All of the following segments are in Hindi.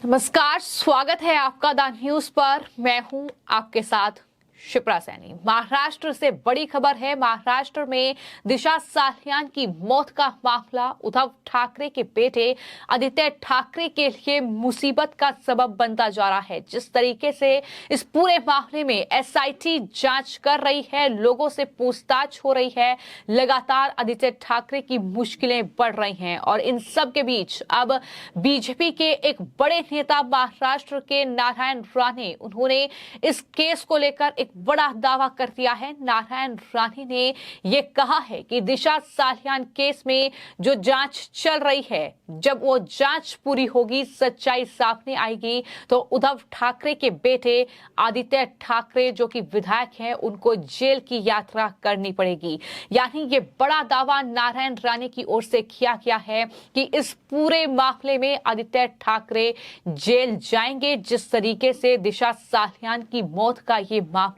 नमस्कार, स्वागत है आपका द न्यूज पर। मैं हूं आपके साथ शिप्रा सैनी। महाराष्ट्र से बड़ी खबर है। महाराष्ट्र में दिशा सालियान की मौत का मामला उद्धव ठाकरे के बेटे आदित्य ठाकरे के लिए मुसीबत का सबब बनता जा रहा है। जिस तरीके से इस पूरे मामले में एसआईटी जांच कर रही है, लोगों से पूछताछ हो रही है, लगातार आदित्य ठाकरे की मुश्किलें बढ़ रही हैं और इन सब के बीच अब बीजेपी के एक बड़े नेता महाराष्ट्र के नारायण राणे, उन्होंने इस केस को लेकर एक बड़ा दावा कर दिया है। नारायण राणे ने यह कहा है कि दिशा सालियान केस में जो जांच चल रही है, जब वो जांच पूरी होगी, सच्चाई सामने आएगी, तो उद्धव ठाकरे के बेटे आदित्य ठाकरे जो कि विधायक हैं, उनको जेल की यात्रा करनी पड़ेगी। यानी ये बड़ा दावा नारायण राणे की ओर से किया गया है कि इस पूरे मामले में आदित्य ठाकरे जेल जाएंगे। जिस तरीके से दिशा सालियान की मौत का ये मामला,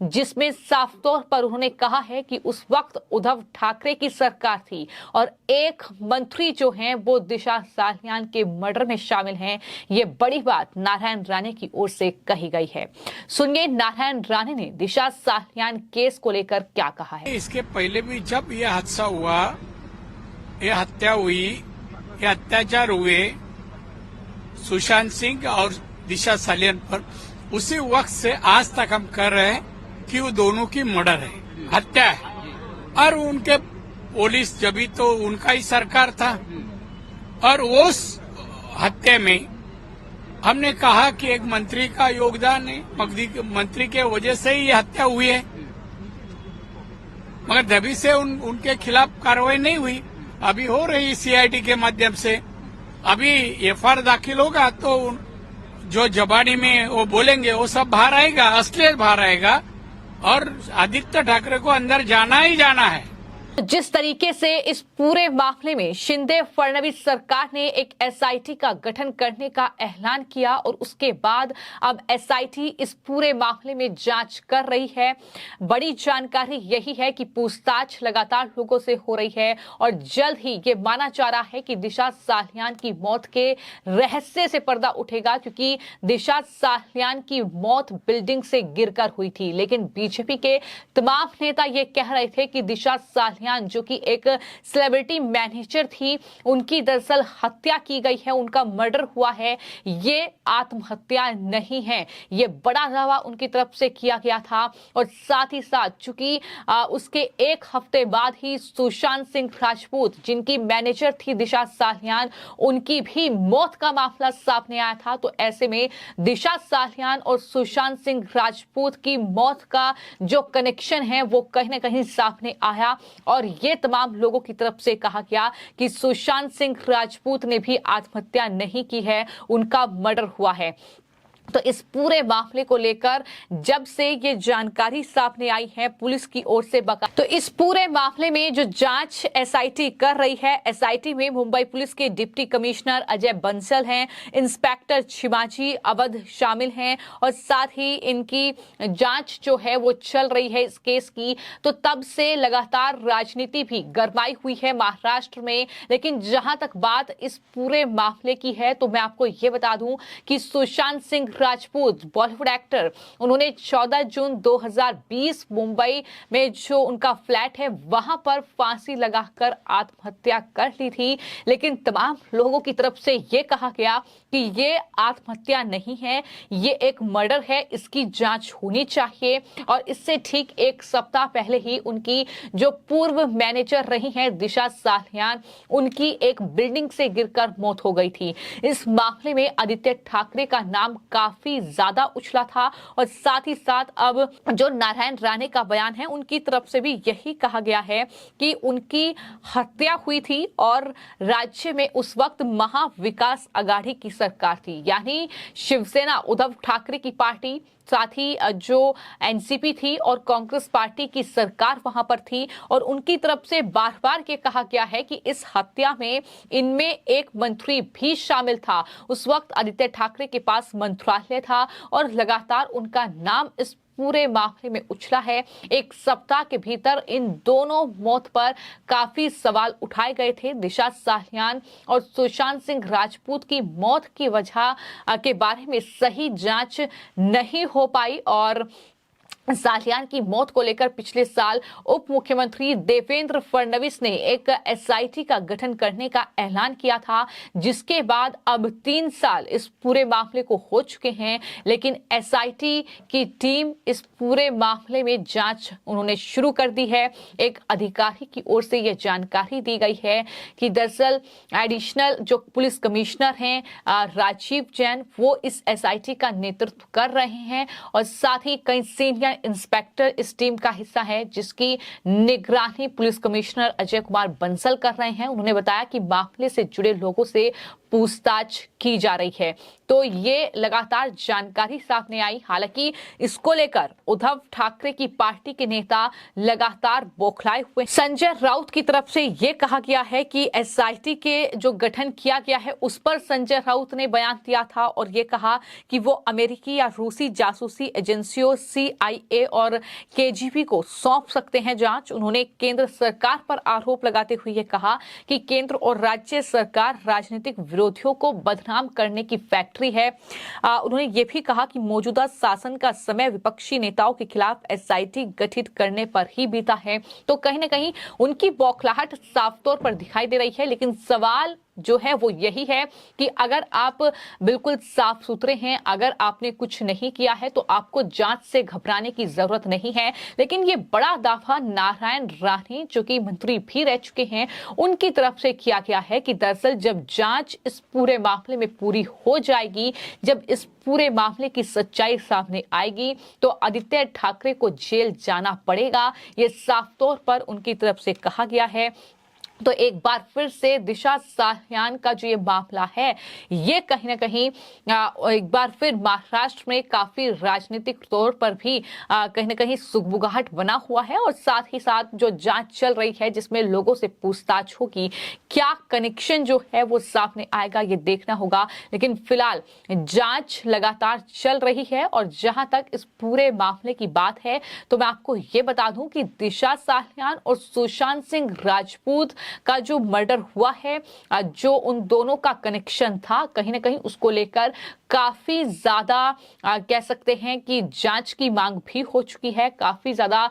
जिसमें साफ तौर पर उन्होंने कहा है कि उस वक्त उद्धव ठाकरे की सरकार थी और एक मंत्री जो हैं वो दिशा सालियान के मर्डर में शामिल हैं। ये बड़ी बात नारायण राणे की ओर से कही गई है। सुनिए नारायण राणे ने दिशा सालियान केस को लेकर क्या कहा है। इसके पहले भी जब यह हादसा हुआ, यह हत्या हुई, ये अत्याचार हुए सुशांत सिंह और दिशा सालियान पर, उसी वक्त से आज तक हम कर रहे हैं कि वो दोनों की मर्डर है, हत्या है। और उनके पुलिस जब भी तो उनका ही सरकार था और उस हत्या में हमने कहा कि एक मंत्री का योगदान है, मंत्री के वजह से ही ये हत्या हुई है, मगर तभी से उनके खिलाफ कार्रवाई नहीं हुई। अभी हो रही सीआईडी के माध्यम से। अभी एफआईआर दाखिल होगा तो जो जबानी में वो बोलेंगे वो सब बाहर आएगा, असलियत बाहर आएगा और आदित्य ठाकरे को अंदर जाना ही जाना है। जिस तरीके से इस पूरे मामले में शिंदे फडणवीस सरकार ने एक एसआईटी का गठन करने का ऐलान किया और उसके बाद अब एसआईटी इस पूरे मामले में जांच कर रही है। बड़ी जानकारी यही है कि पूछताछ लगातार लोगों से हो रही है और जल्द ही ये माना जा रहा है कि दिशा सालियान की मौत के रहस्य से पर्दा उठेगा, क्योंकि दिशा सालियान की मौत बिल्डिंग से गिरकर हुई थी। लेकिन बीजेपी के तमाम नेता ये कह रहे थे कि दिशा सालियान जो कि एक सेलिब्रिटी मैनेजर थी, उनकी दरअसल हत्या की गई है, उनका मर्डर हुआ है, ये आत्महत्या नहीं है। ये बड़ा दावा उनकी तरफ से किया गया था। और साथ ही साथ चूंकि उसके एक हफ्ते बाद ही सुशांत सिंह राजपूत, जिनकी मैनेजर थी दिशा सालियान, उनकी भी मौत का मामला सामने आया था। तो ऐसे में दिशा सालियान और सुशांत सिंह राजपूत की मौत का जो कनेक्शन है वो कहीं ना कहीं सामने आया और ये तमाम लोगों की तरफ से कहा गया कि सुशांत सिंह राजपूत ने भी आत्महत्या नहीं की है, उनका मर्डर हुआ है। तो इस पूरे मामले को लेकर जब से ये जानकारी सामने आई है पुलिस की ओर से तो इस पूरे मामले में जो जांच एसआईटी कर रही है, एसआईटी में मुंबई पुलिस के डिप्टी कमिश्नर अजय बंसल हैं, इंस्पेक्टर शिवाजी अवध शामिल हैं और साथ ही इनकी जांच जो है वो चल रही है इस केस की। तो तब से लगातार राजनीति भी गरमाई हुई है महाराष्ट्र में। लेकिन जहां तक बात इस पूरे मामले की है, तो मैं आपको ये बता दूं कि सुशांत सिंह राजपूत बॉलीवुड एक्टर, उन्होंने 14 जून 2020 मुंबई में जो उनका फ्लैट है वहां पर फांसी लगाकर आत्महत्या कर ली थी। लेकिन तमाम लोगों की तरफ से यह कहा गया कि ये आत्महत्या नहीं है, ये एक मर्डर है, इसकी जांच होनी चाहिए। और इससे ठीक एक सप्ताह पहले ही उनकी जो पूर्व मैनेजर रही हैं दिशा सालियान, उनकी एक बिल्डिंग से गिरकर मौत हो गई थी। इस मामले में आदित्य ठाकरे का नाम काफी ज्यादा उछला था और साथ ही साथ अब जो नारायण राणे का बयान है, उनकी तरफ से भी यही कहा गया है कि उनकी हत्या हुई थी और राज्य में उस वक्त महाविकास आघाड़ी की सरकार थी, यानी शिवसेना उद्धव ठाकरे की पार्टी, साथ ही जो एनसीपी थी और कांग्रेस पार्टी की सरकार वहां पर थी। और उनकी तरफ से बार बार ये कहा गया है कि इस हत्या में इनमें एक मंत्री भी शामिल था। उस वक्त आदित्य ठाकरे के पास मंत्रालय था और लगातार उनका नाम इस पूरे मामले में उछला है। एक सप्ताह के भीतर इन दोनों मौत पर काफी सवाल उठाए गए थे। दिशा सालियान और सुशांत सिंह राजपूत की मौत की वजह के बारे में सही जांच नहीं हो पाई और सालियान की मौत को लेकर पिछले साल उप मुख्यमंत्री देवेंद्र फडणवीस ने एक एसआईटी का गठन करने का ऐलान किया था, जिसके बाद अब 3 साल इस पूरे मामले को हो चुके हैं। लेकिन एसआईटी की टीम इस पूरे मामले में जांच उन्होंने शुरू कर दी है। एक अधिकारी की ओर से यह जानकारी दी गई है कि दरअसल एडिशनल जो पुलिस कमिश्नर हैं राजीव जैन, वो इस एसआईटी का नेतृत्व कर रहे हैं और साथ ही कई सीनियर इंस्पेक्टर इस टीम का हिस्सा है, जिसकी निगरानी पुलिस कमिश्नर अजय कुमार बंसल कर रहे हैं। उन्होंने बताया कि मामले से जुड़े लोगों से पूछताछ की जा रही है। तो ये लगातार जानकारी सामने आई। हालांकि इसको लेकर उद्धव ठाकरे की पार्टी के नेता लगातार बौखलाए हुए। संजय राउत की तरफ से ये कहा गया है कि एसआईटी के जो गठन किया गया है उस पर संजय राउत ने बयान दिया था और ये कहा कि वो अमेरिकी या रूसी जासूसी एजेंसियों CIA और KGB को सौंप सकते हैं जांच। उन्होंने केंद्र सरकार पर आरोप लगाते हुए ये कहा कि केंद्र और राज्य सरकार राजनीतिक विरोधियों को बदनाम करने की फैक्ट्री है। उन्होंने ये भी कहा कि मौजूदा शासन का समय विपक्षी नेताओं के खिलाफ एसआईटी गठित करने पर ही बीता है। तो कहीं ना कहीं उनकी बौखलाहट साफ तौर पर दिखाई दे रही है। लेकिन सवाल जो है वो यही है कि अगर आप बिल्कुल साफ सुथरे हैं, अगर आपने कुछ नहीं किया है, तो आपको जांच से घबराने की जरूरत नहीं है। लेकिन ये बड़ा दावा नारायण राणे, जो कि मंत्री भी रह चुके हैं, उनकी तरफ से किया गया है कि दरअसल जब जांच इस पूरे मामले में पूरी हो जाएगी, जब इस पूरे मामले की सच्चाई सामने आएगी, तो आदित्य ठाकरे को जेल जाना पड़ेगा। ये साफ तौर पर उनकी तरफ से कहा गया है। तो एक बार फिर से दिशा सालियान का जो ये मामला है, ये कहीं ना कहीं एक बार फिर महाराष्ट्र में काफी राजनीतिक तौर पर भी कहीं ना कहीं सुगबुगाहट बना हुआ है और साथ ही साथ जो जांच चल रही है जिसमें लोगों से पूछताछ होगी, क्या कनेक्शन जो है वो सामने आएगा, ये देखना होगा। लेकिन फिलहाल जांच लगातार चल रही है और जहां तक इस पूरे मामले की बात है, तो मैं आपको ये बता दूं कि दिशा सालियान और सुशांत सिंह राजपूत का जो मर्डर हुआ है, जो उन दोनों का कनेक्शन था, कहीं ना कहीं उसको लेकर काफी ज्यादा कह सकते हैं कि जांच की मांग भी हो चुकी है। काफी ज्यादा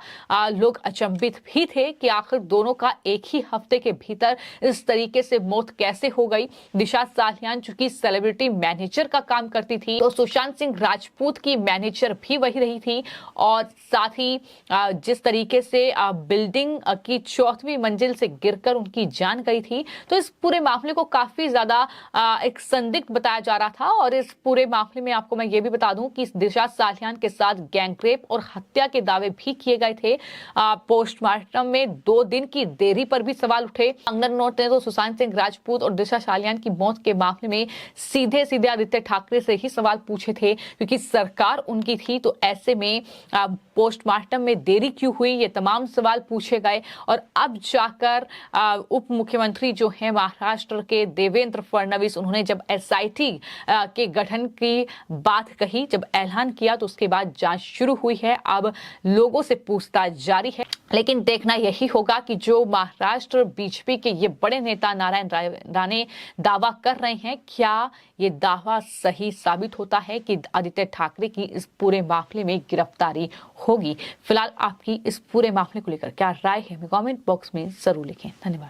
लोग अचंभित भी थे कि आखिर दोनों का एक ही हफ्ते के भीतर इस तरीके से मौत कैसे हो गई। दिशा सालियान चूंकि सेलिब्रिटी मैनेजर का काम करती थी, तो सुशांत सिंह राजपूत की मैनेजर भी वही रही थी और साथ ही जिस तरीके से बिल्डिंग की 4वीं मंजिल से गिरकर उनकी जान गई थी, तो इस पूरे मामले को काफी ज्यादा एक संदिग्ध बताया जा रहा था। और इस पूरे मामले में आपको मैं ये भी बता दूं कि दिशा सालियान के साथ गैंगरेप और हत्या के दावे भी किए गए थे। पोस्टमार्टम में 2 दिन की देरी पर भी सवाल उठे। कंगना रनौत ने तो सुशांत सिंह राजपूत और दिशा सालियान की मौत के मामले में सीधे सीधे आदित्य ठाकरे से ही सवाल पूछे थे, क्योंकि सरकार उनकी थी। तो ऐसे में पोस्टमार्टम में देरी क्यों हुई, ये तमाम सवाल पूछे गए। और अब जाकर उप मुख्यमंत्री जो है महाराष्ट्र के देवेंद्र फडणवीस, उन्होंने जब एसआईटी के गठन की बात कही, जब ऐलान किया, तो उसके बाद जांच शुरू हुई है। अब लोगों से पूछताछ जारी है। लेकिन देखना यही होगा कि जो महाराष्ट्र बीजेपी के ये बड़े नेता नारायण राणे दावा कर रहे हैं, क्या ये दावा सही साबित होता है कि आदित्य ठाकरे की इस पूरे मामले में गिरफ्तारी होगी। फिलहाल आपकी इस पूरे मामले को लेकर क्या राय है, हमें कमेंट बॉक्स में जरूर लिखें। धन्यवाद।